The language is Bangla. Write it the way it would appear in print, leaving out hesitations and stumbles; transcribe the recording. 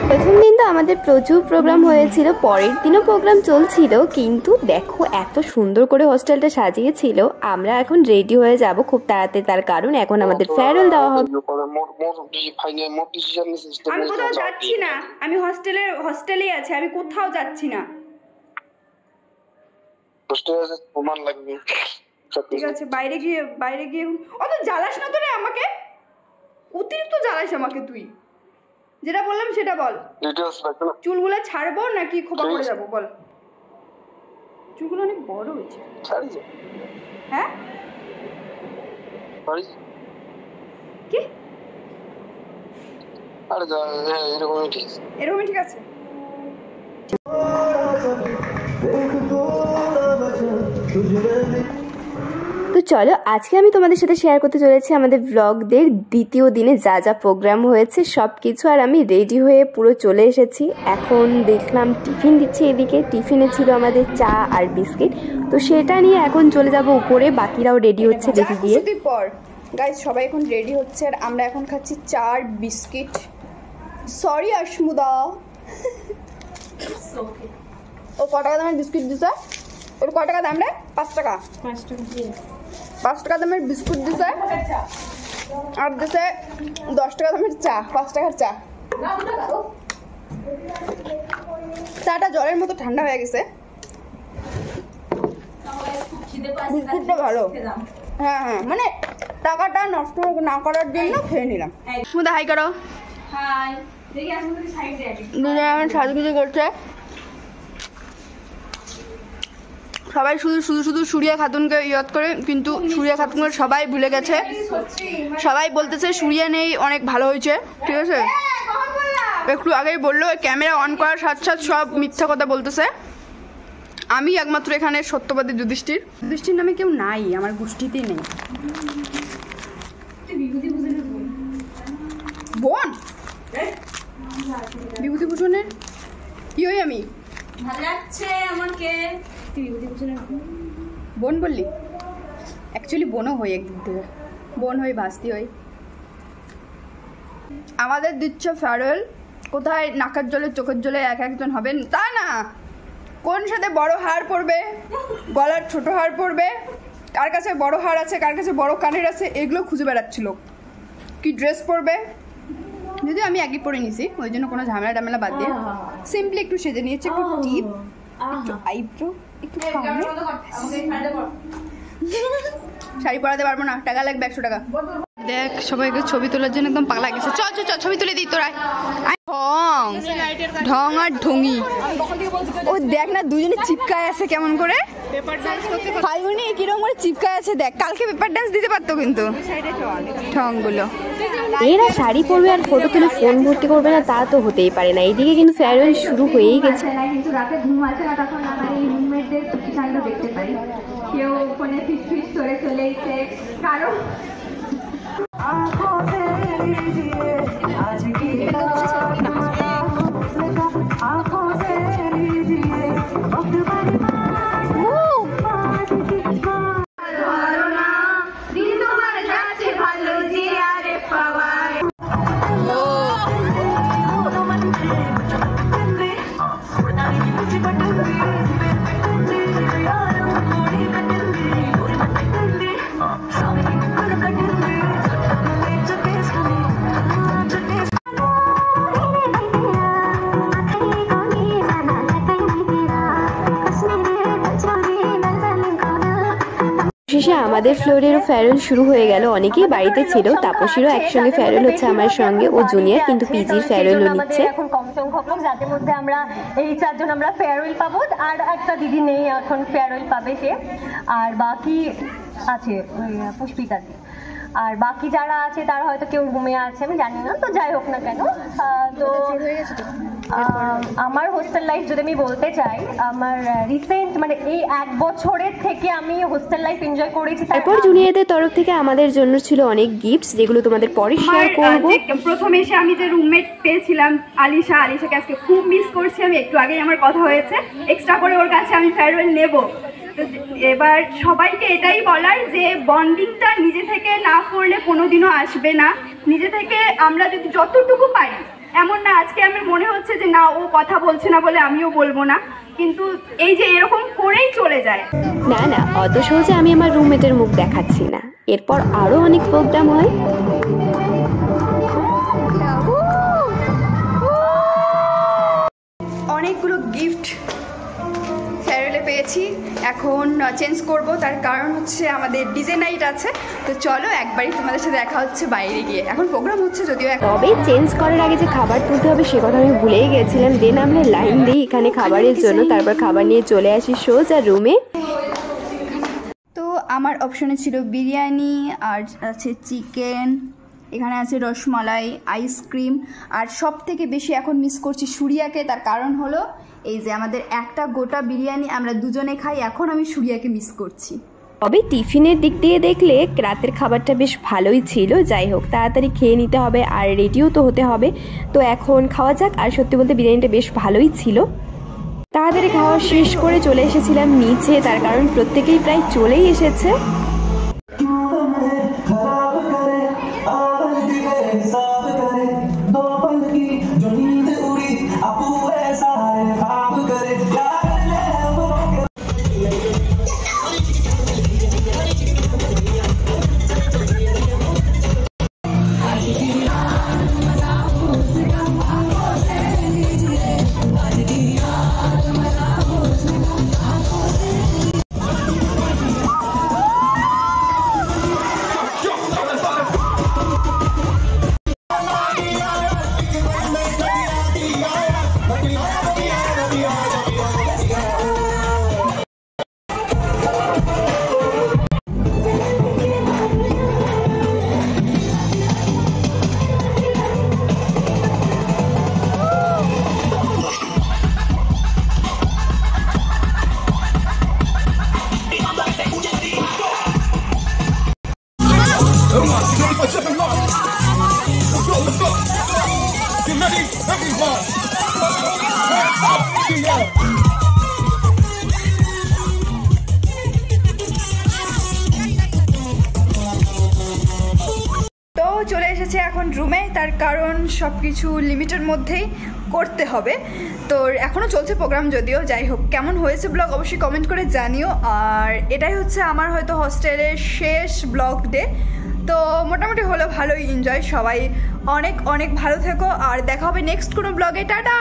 প্রথম দিন তো আমাদের প্রচুর প্রোগ্রাম হয়েছিল, পরের দিনও প্রোগ্রাম চলছিল, কিন্তু দেখো এত সুন্দর করে হোস্টেলটা সাজিয়েছিল। আমরা এখন রেডি হয়ে যাব খুব তাড়াতাড়ি, তার কারণ এখন আমাদের ফেয়ারওয়েল দেওয়া হবে। আমি কোথাও যাচ্ছি না, আমি হস্টেলেই আছি, আমি কোথাও যাচ্ছি না। ঠিক আছে, বাইরে গিয়ে অত জ্বালাস না তো রে আমাকে, অতিরিক্ত জ্বালাস আমাকে। তুই যেটা বললাম সেটা বল। চুলগুলো ছাড়বো নাকি খোপা করে যাবো বল? চুলগুলো অনেক বড় হয়েছে। হ্যাঁ কি? এরকমই ঠিক আছে। তো চলো আজকে আমি তোমাদের সাথে শেয়ার করতে চলেছি আমাদের ব্লগদের দ্বিতীয় দিনে যা যা প্রোগ্রাম হয়েছে সব কিছু। আর আমি রেডি হয়ে পুরো চলে এসেছি। এখন দেখলাম টিফিন দিচ্ছে এদিকে, টিফিনে ছিল আমাদের চা আর বিস্কিট, তো সেটা নিয়ে এখন চলে যাব উপরে, বাকিরাও রেডি হচ্ছে দেখি গিয়ে। পর গাইস সবাই এখন রেডি হচ্ছে আর আমরা এখন খাচ্ছি চা আর বিস্কিট। সরি আশমুদা। ও কত টাকা দামের বিস্কিট দিছে? ওর কত টাকা দাম রে? 5 টাকা। 5 টাকা দামের বিস্কুট দিছে আর দিছে 10 টাকা দামের চা, 5 টাকার চা। চাটা জলের মতো ঠান্ডা হয়ে গেছে, বিস্কুটটা ভালো। হ্যাঁ হ্যাঁ, মানে টাকাটা নষ্ট না করার জন্য খেয়ে নিলাম। মুদা হাই করো। হাই। দেখি আসলে সাইডে দুজন সাজগুজি করছে। সবাই শুধু সুরিয়া খাতুনকে ইয়াদ করে, কিন্তু সুরিয়া খাতুনকে সবাই ভুলে গেছে। সবাই বলতেছে সুরিয়া নেই, অনেক ভালো হয়েছে। ঠিক আছে, একটু আগেই বললো ক্যামেরা অন করার সাথে সাথে সব মিথ্যা কথা বলতেছে। আমি একমাত্র এখানে সত্যবাদী। যুধিষ্ঠির নামে কেউ নাই, আমার গোষ্ঠীতেই নেই। বোন বিভূতি ভূষণের কি হই আমি? ভালো লাগছে আমাকে। বোন বললি? অ্যাকচুয়ালি বোনও হই, একদিক থেকে বোন হই, ভাস্তি হই। আমাদের দিচ্ছে ফেয়ারওয়েল। কোথায় নাকের জলে চোখের জলে এক একজন হবেন তা না, কোন সাথে বড় হার পরবে, গলার ছোট হার পরবে, কার কাছে বড় হার আছে, কার কাছে বড় কানের আছে, এগুলো খুঁজে বেড়াচ্ছিল। কি ড্রেস পরবে, যদিও আমি একই পরে নিছি, ওই জন্য কোনো ঝামেলা টামেলা বাদ দিয়ে সিম্পলি একটু সেজে নিয়েছি। একটু টিপ, একটু আইব্রো, একটু শাড়ি পরাতে পারবো না, টাকা লাগবে 100 টাকা। দেখ সবাইকে ছবি তোলার জন্য একদম পাগলা গেছে। চ ছবি তুলে দিই তোরা। ঢং আর ঢঙ্গি। ও দেখ না, দুজনে চিপকায় আছে কেমন করে। ফাল্গুনি কিরকম করে চিপকায় আছে দেখ, কালকে পেপার ডান্স দিতে পারতো কিন্তু ঢংগুলো। এরা শাড়ি পরবে আর ফটো তুলে ফোন ভর্তি করবে না, তা তো হতেই পারে না। এইদিকে কিন্তু ফেয়ারওয়েল শুরু হয়েই গেছে। কিন্তু রাতে ঘুম আসে না, তখন আমার এই রুমমেটদের কাণ্ড দেখতে পাই। কেউ ফোনে ফিস করে চলেছে, কারো শেষে আমাদের ফ্লোরেরও ফেয়ারওয়েল শুরু হয়ে গেল। অনেকেই বাড়িতে ছিল, তাপসীরও একসঙ্গে ফেয়ারওয়েল হচ্ছে আমার সঙ্গে। ও জুনিয়র কিন্তু পিজির ফেয়ারওয়েলও নিচ্ছে। এখন কম সংখ্যক লোক, যাদের মধ্যে আমরা এই 4 জন আমরা ফেয়ারওয়েল পাবো। আর একটা দিদি নেই এখন, ফেয়ারওয়েল পাবে সে। আর বাকি আছে ওই পুষ্পিতা। আর বাকি যারা আছে তারা হয়তো কেউ রুমে আছে, আমি জানি না, তো যাই হোক না কেন। তো আমার হোস্টেল লাইফ যদি আমি বলতে চাই, আমার রিসেন্ট মানে এই 1 বছরের থেকে আমি হোস্টেল লাইফ এনজয় করেছি। তারপর জুনিয়রদের তরফ থেকে আমাদের জন্য ছিল অনেক গিফটস, যেগুলো তোমাদের পরে শেয়ার করব। প্রথমে এসে আমি যে রুমমেট পেয়েছিলাম আলিশাকে আজকে খুব মিস করছি আমি। একটু আগেই আমার কথা হয়েছে, এক্সট্রা করে ওর কাছে আমি ফেয়ারওয়েল নেব। তো এবার সবাইকে এটাই বলার যে বন্ডিংটা নিজে থেকে না করলে কোনোদিনও আসবে না। নিজে থেকে আমরা যদি যতটুকু পারি, এমন না আজকে আমার মনে হচ্ছে যে না ও কথা বলছে না বলে আমিও বলবো না, কিন্তু এই যে এরকম করেই চলে যায়। না না, অত সহজে আমি আমার রুমমেটের মুখ দেখাচ্ছি না, এরপর আরো অনেক প্রোগ্রাম হয়। অনেকগুলো গিফট ফেয়ারওয়েলে পেয়েছি, এখন চেঞ্জ করব। তার কারণ হচ্ছে আমাদের ডিজে নাইট আছে। তো চলো একবারই তোমাদের সাথে দেখা হচ্ছে বাইরে গিয়ে। এখন প্রোগ্রাম হচ্ছে যদিও, তবে চেঞ্জ করার আগে যে খাবার তুলতে হবে সে কথা আমি ভুলেই গেছিলাম। দেন আমরা লাইন দিই এখানে খাবারের জন্য, তারপর খাবার নিয়ে চলে আসি সোজা রুমে। তো আমার অপশনে ছিল বিরিয়ানি, আর আছে চিকেন, এখানে আছে রসমালাই, আইসক্রিম, আর সব থেকে বেশি এখন মিস করছি সুরিয়াকে। তার কারণ হলো এই যে আমাদের একটা গোটা বিরিয়ানি আমরা দুজনে খাই, এখন আমি সুরিয়াকে মিস করছি। তবে টিফিনের দিক দিয়ে দেখলে রাতের খাবারটা বেশ ভালোই ছিল। যাই হোক, তাড়াতাড়ি খেয়ে নিতে হবে আর রেডিও তো হতে হবে। তো এখন খাওয়া যাক। আর সত্যি বলতে বিরিয়ানিটা বেশ ভালোই ছিল। তাড়াতাড়ি খাওয়া শেষ করে চলে এসেছিলাম নিচে, তার কারণ প্রত্যেকেই প্রায় চলেই এসেছে। চলে এসেছে এখন রুমে, তার কারণ সব কিছু লিমিটের মধ্যেই করতে হবে। তো এখনও চলছে প্রোগ্রাম যদিও। যাই হোক, কেমন হয়েছে ব্লগ অবশ্যই কমেন্ট করে জানিও। আর এটাই হচ্ছে আমার হয়তো হস্টেলের শেষ ব্লগ ডে। তো মোটামুটি হলো ভালোই এনজয়। সবাই অনেক অনেক ভালো থেকো, আর দেখা হবে নেক্সট কোনো ব্লগে। টাটা।